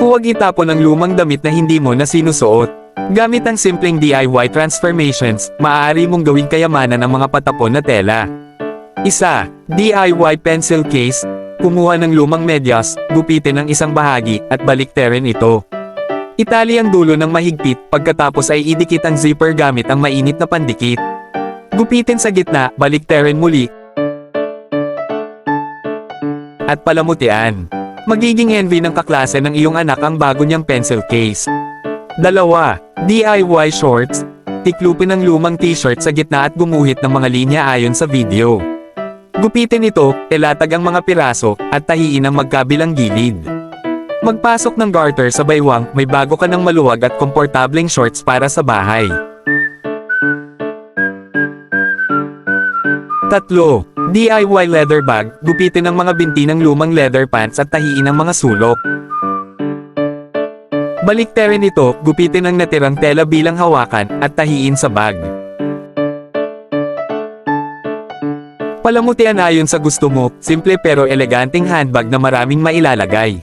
Huwag itapon ang lumang damit na hindi mo na sinusuot. Gamit ang simpleng DIY transformations, maaari mong gawing kayamanan ang mga patapon na tela. Isa, DIY pencil case. Kumuha ng lumang medyas, gupitin ang isang bahagi, at baliktarin ito. Itali ang dulo ng mahigpit, pagkatapos ay idikit ang zipper gamit ang mainit na pandikit. Gupitin sa gitna, baliktarin muli, at palamutian. Magiging envy ng kaklase ng iyong anak ang bago niyang pencil case. Dalawa, DIY shorts. Tiklupin ang lumang t-shirt sa gitna at gumuhit ng mga linya ayon sa video. Gupitin ito, ilatag ang mga piraso, at tahiin ang magkabilang gilid. Magpasok ng garter sa baywang, may bago ka ng maluwag at komportableng shorts para sa bahay. Tatlo, DIY leather bag. Gupitin ang mga binti ng lumang leather pants at tahiin ang mga sulok. Baliktarin ito, gupitin ang natirang tela bilang hawakan, at tahiin sa bag. Palamutian ayon sa gusto mo, simple pero eleganteng handbag na maraming mailalagay.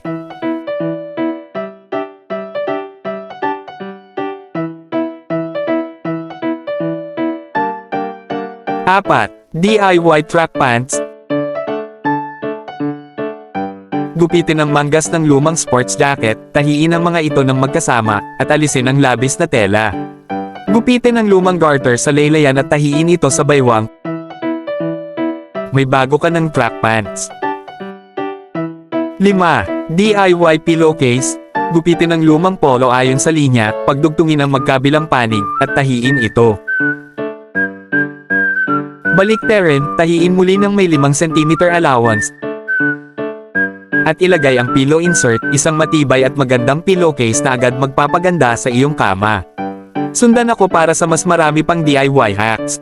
Apat, DIY track pants. Gupitin ang manggas ng lumang sports jacket, tahiin ang mga ito ng magkasama, at alisin ang labis na tela. Gupitin ang lumang garter sa laylayan at tahiin ito sa baywang. May bago ka ng track pants. 5. DIY pillowcase. Gupitin ang lumang polo ayon sa linya, pagdugtungin ang magkabilang panig, at tahiin ito. Baliktarin, tahiin muli ng may 5 cm allowance. At ilagay ang pillow insert, isang matibay at magandang pillowcase na agad magpapaganda sa iyong kama. Sundan ako para sa mas marami pang DIY hacks.